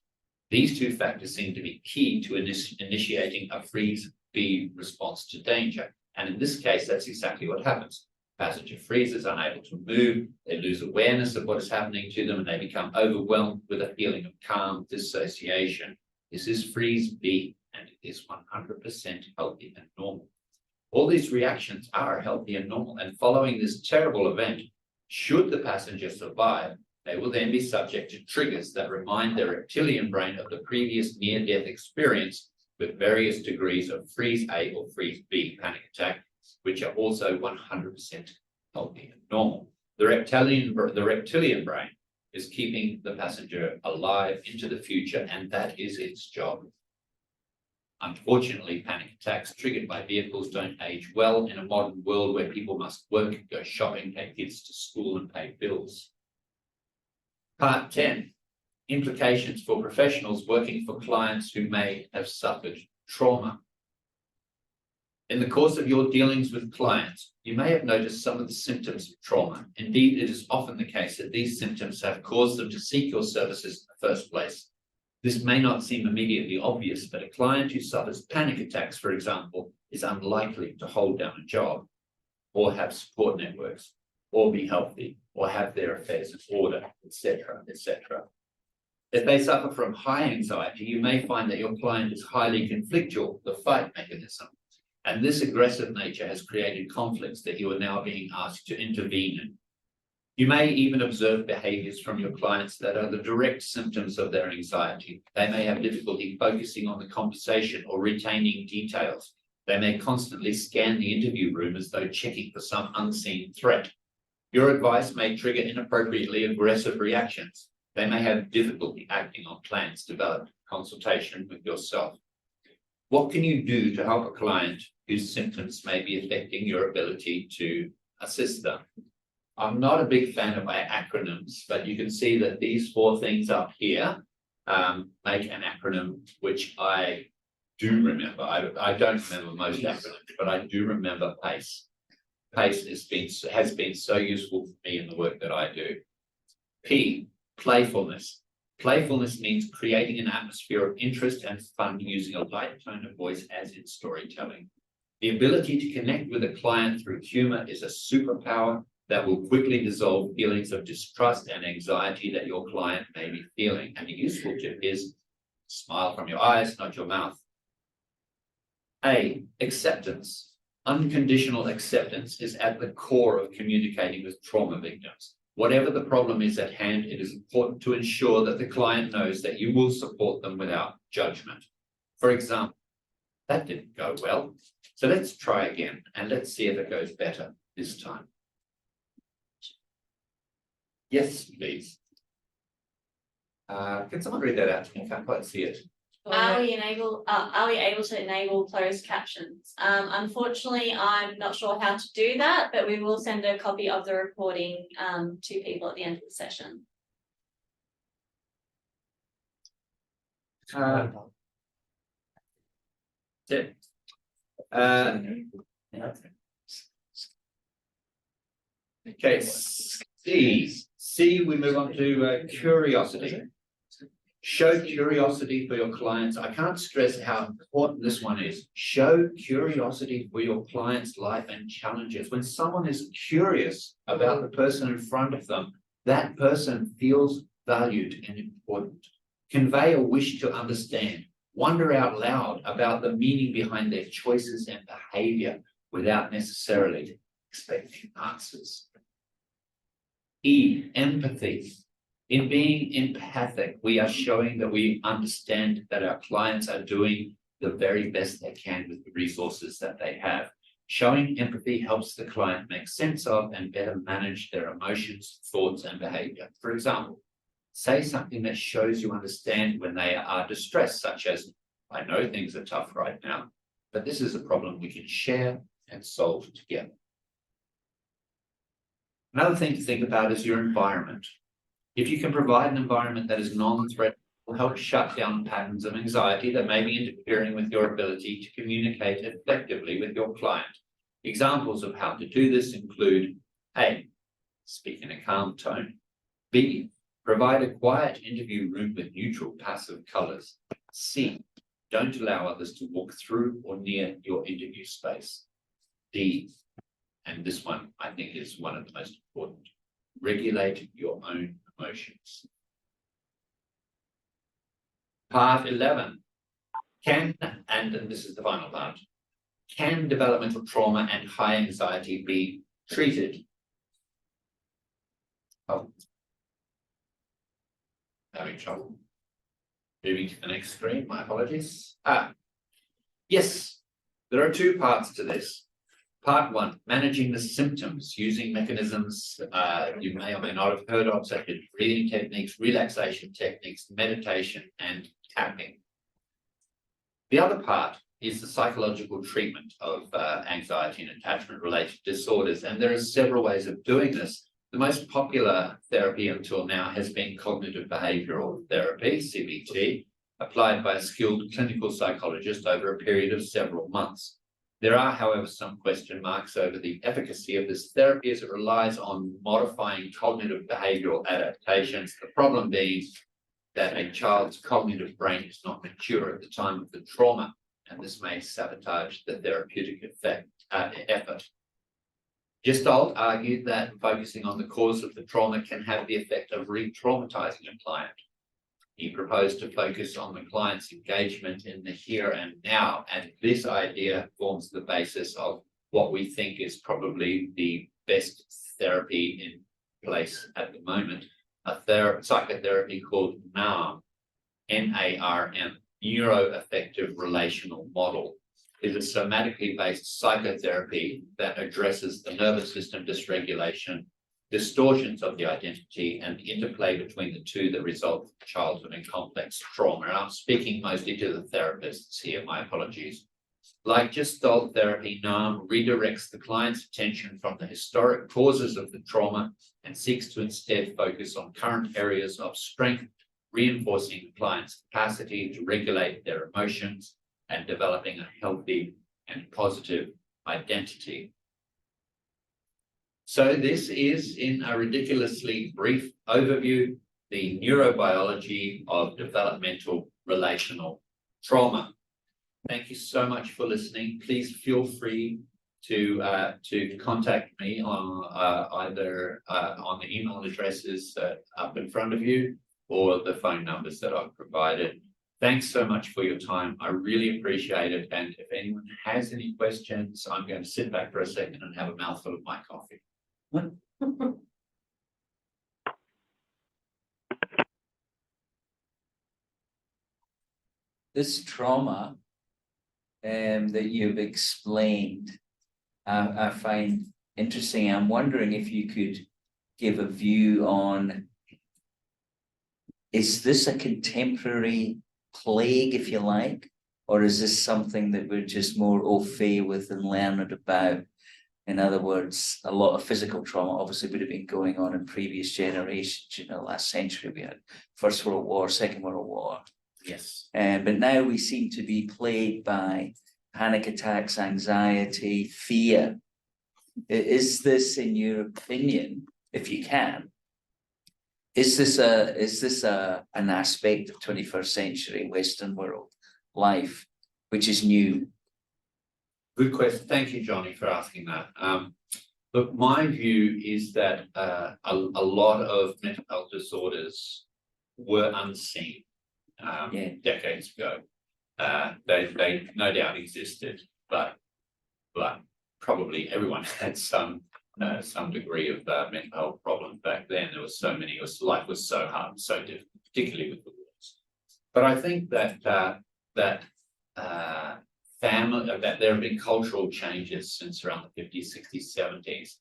[SPEAKER 2] These two factors seem to be key to initiating a freeze B response to danger. And in this case, that's exactly what happens. Passenger freezes, unable to move, they lose awareness of what is happening to them, and they become overwhelmed with a feeling of calm dissociation. This is freeze B, and it is 100% healthy and normal. All these reactions are healthy and normal, and following this terrible event, should the passenger survive, they will then be subject to triggers that remind their reptilian brain of the previous near-death experience with various degrees of freeze A or freeze B panic attack, which are also 100% healthy and normal. The reptilian brain is keeping the passenger alive into the future, and that is its job. Unfortunately, panic attacks triggered by vehicles don't age well in a modern world where people must work, go shopping, take kids to school, and pay bills. Part 10, implications for professionals working for clients who may have suffered trauma. In the course of your dealings with clients, you may have noticed some of the symptoms of trauma. Indeed, it is often the case that these symptoms have caused them to seek your services in the first place. This may not seem immediately obvious, but a client who suffers panic attacks, for example, is unlikely to hold down a job, or have support networks, or be healthy, or have their affairs in order, etc., etc. If they suffer from high anxiety, you may find that your client is highly conflictual, the fight mechanism. And this aggressive nature has created conflicts that you are now being asked to intervene in. You may even observe behaviors from your clients that are the direct symptoms of their anxiety. They may have difficulty focusing on the conversation or retaining details. They may constantly scan the interview room as though checking for some unseen threat. Your advice may trigger inappropriately aggressive reactions. They may have difficulty acting on plans developed in consultation with yourself. What can you do to help a client whose symptoms may be affecting your ability to assist them? I'm not a big fan of my acronyms, but you can see that these 4 things up here make an acronym which I do remember. I don't remember most acronyms, but I do remember PACE. PACE has been so useful for me in the work that I do. P, playfulness. Playfulness means creating an atmosphere of interest and fun using a light tone of voice as in storytelling. The ability to connect with a client through humor is a superpower that will quickly dissolve feelings of distrust and anxiety that your client may be feeling. And a useful tip is smile from your eyes, not your mouth. A, acceptance. Unconditional acceptance is at the core of communicating with trauma victims. Whatever the problem is at hand, it is important to ensure that the client knows that you will support them without judgment. For example, that didn't go well, so let's try again and let's see if it goes better this time. Yes, please. Can someone read that out to me? I can't quite see it.
[SPEAKER 1] Are we able to enable closed captions? Unfortunately, I'm not sure how to do that, but we will send a copy of the recording to people at the end of the session.
[SPEAKER 2] Okay, C, we move on to curiosity. Show curiosity for your clients. I can't stress how important this one is. Show curiosity for your client's life and challenges. When someone is curious about the person in front of them, that person feels valued and important. Convey a wish to understand. Wonder out loud about the meaning behind their choices and behavior without necessarily expecting answers. E, empathy. In being empathic, we are showing that we understand that our clients are doing the very best they can with the resources that they have. Showing empathy helps the client make sense of and better manage their emotions, thoughts, and behavior. For example, say something that shows you understand when they are distressed, such as, I know things are tough right now, but this is a problem we can share and solve together. Another thing to think about is your environment. If you can provide an environment that is non-threatening, will help shut down patterns of anxiety that may be interfering with your ability to communicate effectively with your client. Examples of how to do this include A, speak in a calm tone. B, provide a quiet interview room with neutral passive colors. C, don't allow others to walk through or near your interview space. D, and this one I think is one of the most important, regulate your own emotions. Part 11, and this is the final part, can developmental trauma and high anxiety be treated? Oh, having trouble. Moving to the next screen, my apologies. Yes, there are two parts to this. Part 1, managing the symptoms using mechanisms you may or may not have heard of, such as breathing techniques, relaxation techniques, meditation, and tapping. The other part is the psychological treatment of anxiety and attachment-related disorders, and there are several ways of doing this. The most popular therapy until now has been cognitive behavioral therapy, CBT, applied by a skilled clinical psychologist over a period of several months. There are, however, some question marks over the efficacy of this therapy as it relies on modifying cognitive behavioral adaptations, the problem being that a child's cognitive brain is not mature at the time of the trauma, and this may sabotage the therapeutic effort. Gestalt argued that focusing on the cause of the trauma can have the effect of re-traumatizing a client. He proposed to focus on the client's engagement in the here and now, and this idea forms the basis of what we think is probably the best therapy in place at the moment, a psychotherapy called NARM, N-A-R-M, Neuroaffective Relational Model. Is a somatically based psychotherapy that addresses the nervous system dysregulation, distortions of the identity, and the interplay between the two that result from childhood and complex trauma. And I'm speaking mostly to the therapists here, my apologies. Like Gestalt therapy, NARM redirects the client's attention from the historic causes of the trauma and seeks to instead focus on current areas of strength, reinforcing the client's capacity to regulate their emotions and developing a healthy and positive identity. So this is, in a ridiculously brief overview, the neurobiology of developmental relational trauma. Thank you so much for listening. Please feel free to contact me on either on the email addresses up in front of you or the phone numbers that I've provided. Thanks so much for your time. I really appreciate it. And if anyone has any questions, I'm going to sit back for a second and have a mouthful of my coffee.
[SPEAKER 7] This trauma that you've explained, I find interesting. I'm wondering if you could give a view on, is this a contemporary plague, if you like, or is this something that we're just more au fait with and learned about? In other words, a lot of physical trauma obviously would have been going on in previous generations. You know, last century we had First World War, Second World War.
[SPEAKER 2] Yes.
[SPEAKER 7] But now we seem to be plagued by panic attacks, anxiety, fear. Is this, in your opinion, if you can, is this an aspect of 21st century Western world life which is new?
[SPEAKER 2] Good question. Thank you, Johnny, for asking that. Look, my view is that a lot of mental health disorders were unseen decades ago. They no doubt existed, but probably everyone had some degree of mental health problems back then. There were so many. Life was so hard, so difficult, particularly with the wars. But I think that that there have been cultural changes since around the 50s, 60s, 70s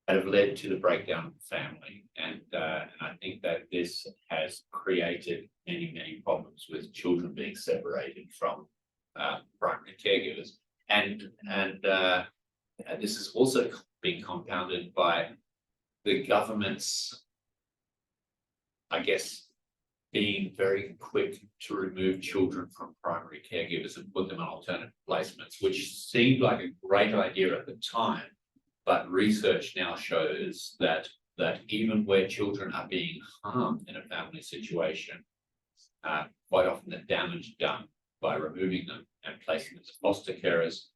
[SPEAKER 2] that have led to the breakdown of the family, and I think that this has created many problems with children being separated from primary caregivers, and this has also been compounded by the government's, I guess, being very quick to remove children from primary caregivers and put them on alternative placements, which seemed like a great idea at the time. But research now shows that even where children are being harmed in a family situation, quite often the damage done by removing them and placing them as foster carers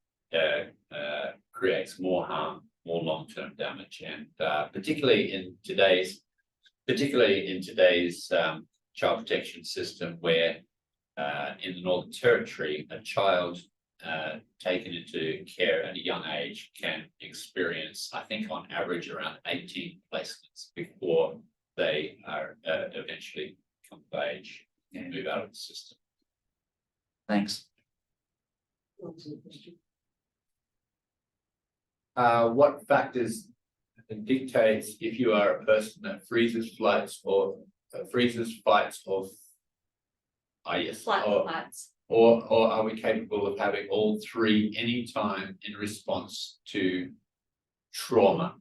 [SPEAKER 2] creates more harm, more long-term damage, and particularly in today's child protection system, where in the Northern Territory, a child taken into care at a young age can experience, I think on average, around 18 placements before they are eventually come of age and move out of the system.
[SPEAKER 7] Thanks.
[SPEAKER 2] What factors dictates if you are a person that freezes fights or yes,
[SPEAKER 1] Flight
[SPEAKER 2] or
[SPEAKER 1] flights.
[SPEAKER 2] are we capable of having all three anytime in response to trauma?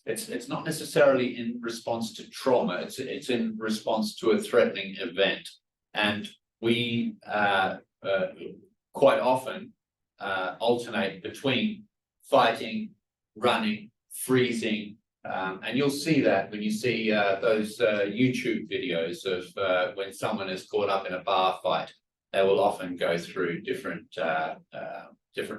[SPEAKER 2] It's not necessarily in response to trauma, it's in response to a threatening event. And we quite often alternate between fighting, running, freezing, and you'll see that when you see those YouTube videos of when someone is caught up in a bar fight. They will often go through different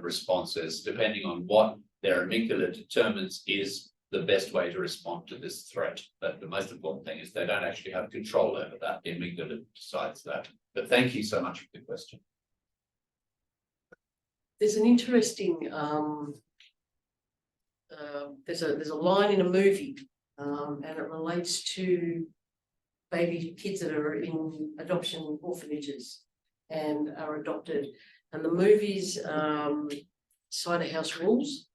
[SPEAKER 2] responses depending on what their amygdala determines is the best way to respond to this threat. But the most important thing is they don't actually have control over that. The amygdala decides that. But thank you so much for the question.
[SPEAKER 8] There's an interesting there's a line in a movie, and it relates to baby kids that are in adoption orphanages and are adopted. And the movie's Cider House Rules,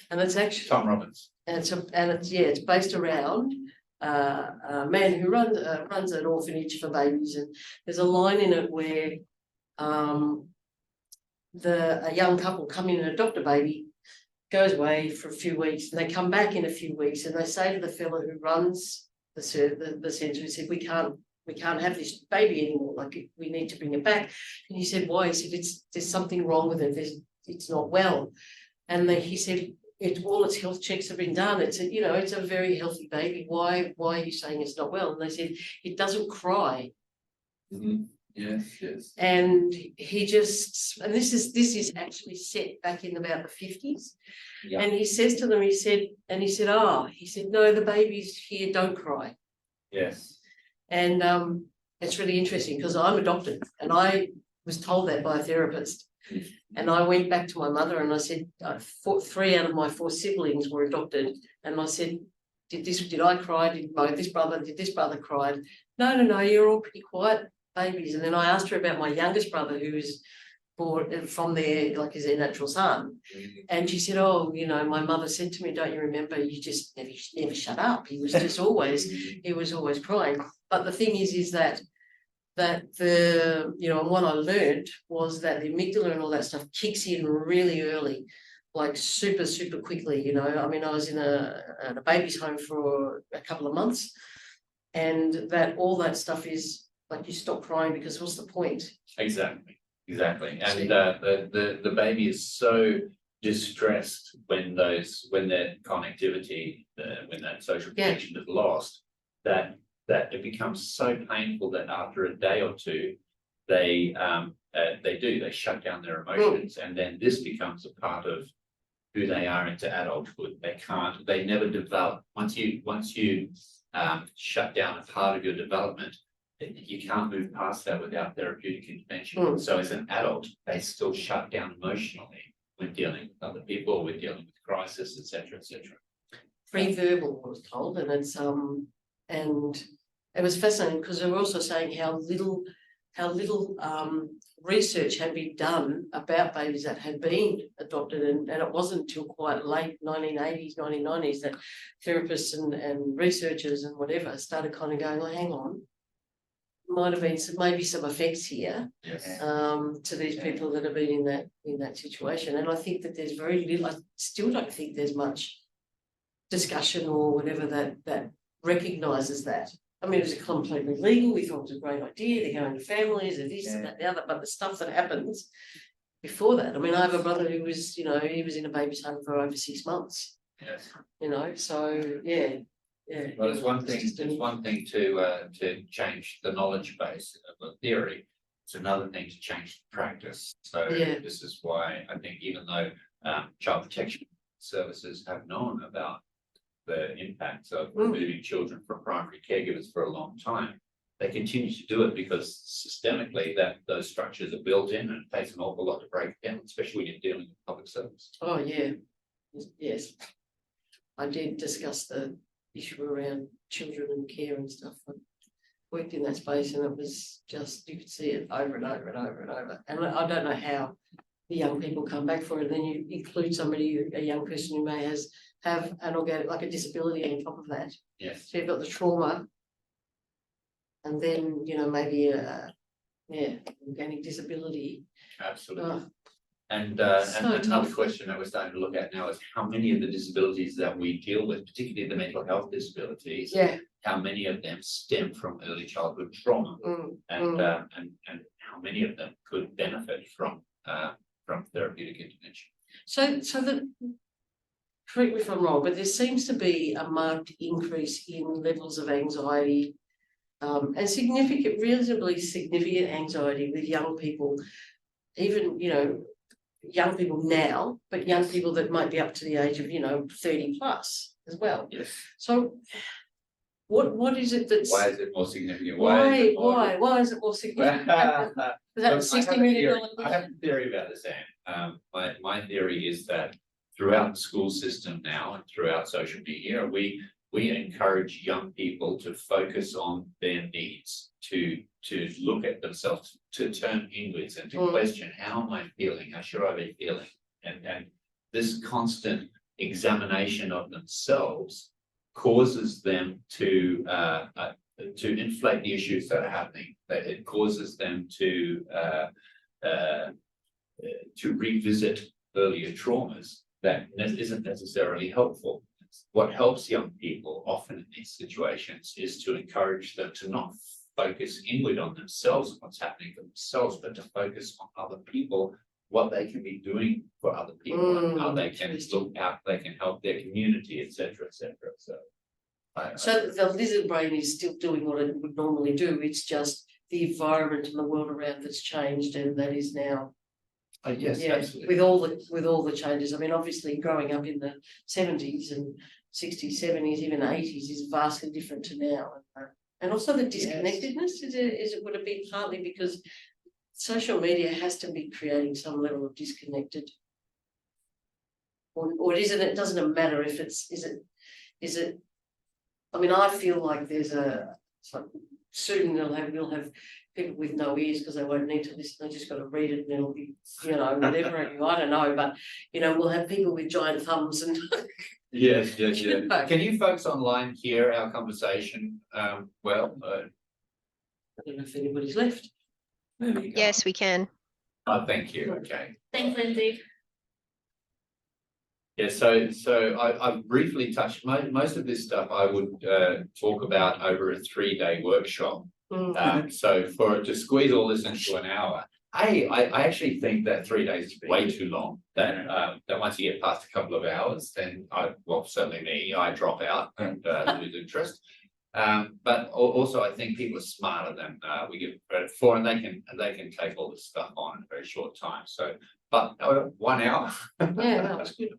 [SPEAKER 8] and it's actually
[SPEAKER 2] Tom Robbins.
[SPEAKER 8] and it's based around a man who runs an orphanage for babies, and there's a line in it where a young couple come in and adopt a baby, goes away for a few weeks, and they come back in a few weeks, and they say to the fellow who runs the centre, he said, we can't have this baby anymore, like we need to bring it back. And he said, why? He said, there's something wrong with it, it's not well. And he said, all its health checks have been done, it's a very healthy baby, why are you saying it's not well? And they said, it doesn't cry.
[SPEAKER 2] Mm-hmm. Yes.
[SPEAKER 8] And he just, and this is actually set back in about the 50s.
[SPEAKER 2] Yeah.
[SPEAKER 8] And he says to them, he said, no, the babies here don't cry.
[SPEAKER 2] Yes.
[SPEAKER 8] And it's really interesting because I'm adopted and I was told that by a therapist. And I went back to my mother and I said, 3 out of my 4 siblings were adopted. And I said, did I cry? Did this brother cry? No, you're all pretty quiet babies. And then I asked her about my youngest brother, who was born from there, like he's their natural son. And she said, my mother said to me, don't you remember, you just never shut up. He was just always crying. But the thing is that and what I learned was that the amygdala and all that stuff kicks in really early, like super, super quickly. I mean, I was in a baby's home for a couple of months, and that all that stuff is like you stop crying because what's the point?
[SPEAKER 2] Exactly. And the baby is so distressed when their connectivity, when that social connection is lost, that it becomes so painful that after a day or two, they shut down their emotions, and then this becomes a part of who they are into adulthood. They never develop. Once you shut down a part of your development, you can't move past that without therapeutic intervention. So as an adult, they still shut down emotionally when dealing with other people, when dealing with crisis, etc., etc.
[SPEAKER 8] Pre-verbal, I was told, and it's and it was fascinating because they were also saying how little research had been done about babies that had been adopted, and it wasn't until quite late 1980s, 1990s that therapists and researchers and whatever started kind of going, well, hang on, might have been maybe some effects here.
[SPEAKER 2] Yes.
[SPEAKER 8] To these people that have been in that situation. And I think that there's very little, I still don't think there's much discussion or whatever that recognises that. I mean, it was completely legal. We thought it was a great idea. They're going to families and this and that, and the other. But the stuff that happens before that. I mean, I have a brother who was, you know, he was in a baby's home for over 6 months.
[SPEAKER 2] Yes.
[SPEAKER 8] You know, so yeah.
[SPEAKER 2] Well, it's one thing to change the knowledge base of the theory. It's another thing to change the practice. So
[SPEAKER 8] Yeah.
[SPEAKER 2] this is why I think even though child protection services have known about the impacts of removing children from primary caregivers for a long time, they continue to do it because systemically those structures are built in, and it takes an awful lot to break down, especially when you're dealing with public service.
[SPEAKER 8] Oh yeah, yes. I did discuss the issue around children and care and stuff. I worked in that space, and it was just, you could see it over and over and over and over. And I don't know how the young people come back for it. And then you include somebody, a young person who may have an organic, like a disability on top of that.
[SPEAKER 2] Yes.
[SPEAKER 8] So you've got the trauma, and then, you know, maybe organic disability.
[SPEAKER 2] Absolutely.
[SPEAKER 8] Oh,
[SPEAKER 2] And
[SPEAKER 8] So
[SPEAKER 2] another
[SPEAKER 8] tough.
[SPEAKER 2] question that we're starting to look at now is how many of the disabilities that we deal with, particularly the mental health disabilities,
[SPEAKER 8] yeah.
[SPEAKER 2] how many of them stem from early childhood trauma, and how many of them could benefit from therapeutic intervention.
[SPEAKER 8] So that, correct me if I'm wrong, but there seems to be a marked increase in levels of anxiety, and reasonably significant anxiety with young people, even, you know, young people now, but young people that might be up to the age of, you know, 30 plus as well.
[SPEAKER 2] Yes.
[SPEAKER 8] So what is it that's
[SPEAKER 2] Why is it more significant?
[SPEAKER 8] why
[SPEAKER 2] is it more-
[SPEAKER 8] why is it more significant? Is that
[SPEAKER 2] Look,
[SPEAKER 8] $60 million?
[SPEAKER 2] I have a theory about this, Anne. My theory is that throughout the school system now and throughout social media, we encourage young people to focus on their needs, to look at themselves, to turn inwards and to question, how am I feeling? How should I be feeling? And this constant examination of themselves causes them to inflate the issues that are happening. That it causes them to revisit earlier traumas that isn't necessarily helpful. What helps young people often in these situations is to encourage them to not focus inward on themselves and what's happening for themselves, but to focus on other people, what they can be doing for other people, and how they can look out, they can help their community, etc., etc.
[SPEAKER 8] So the lizard brain is still doing what it would normally do. It's just the environment and the world around that's changed, and that is now.
[SPEAKER 2] Yes,
[SPEAKER 8] Yeah,
[SPEAKER 2] absolutely.
[SPEAKER 8] with all the changes. I mean, obviously growing up in the 70s and 60s, 70s, even 80s is vastly different to now. And also the disconnectedness, would it be partly because social media has to be creating some level of disconnected? Or isn't it, doesn't it matter if it's, is it, I mean, I feel like there's soon we'll have people with no ears because they won't need to listen. They just got to read it and it'll be, you know, whatever. I don't know, but you know, we'll have people with giant thumbs and.
[SPEAKER 2] Yes.
[SPEAKER 8] You know.
[SPEAKER 2] Can you folks online hear our conversation?
[SPEAKER 8] I don't know if anybody's left.
[SPEAKER 4] Yes, we can.
[SPEAKER 2] Oh, thank you. Okay.
[SPEAKER 1] Thanks, Lindsay.
[SPEAKER 2] Yeah, so I've briefly touched most of this stuff I would talk about over a 3-day workshop. So to squeeze all this into an hour, I actually think that 3 days is way too long. That once you get past a couple of hours, then certainly me, I drop out and lose interest. But also I think people are smarter than we give credit for, and they can take all this stuff on in a very short time. So, but 1 hour.
[SPEAKER 8] Yeah, no, it's good.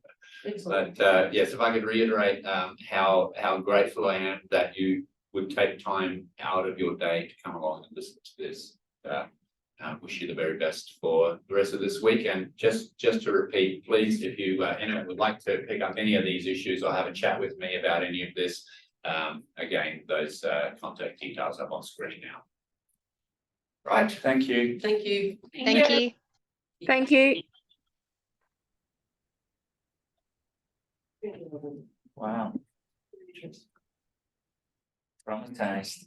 [SPEAKER 8] Excellent.
[SPEAKER 2] But yes, if I could reiterate how grateful I am that you would take time out of your day to come along and listen to this. Wish you the very best for the rest of this week. And just to repeat, please, if you would like to pick up any of these issues or have a chat with me about any of this, again, those contact details up on screen now. Right, thank you.
[SPEAKER 8] Thank you.
[SPEAKER 4] Thank you.
[SPEAKER 6] Thank you.
[SPEAKER 7] Wow. Traumatized.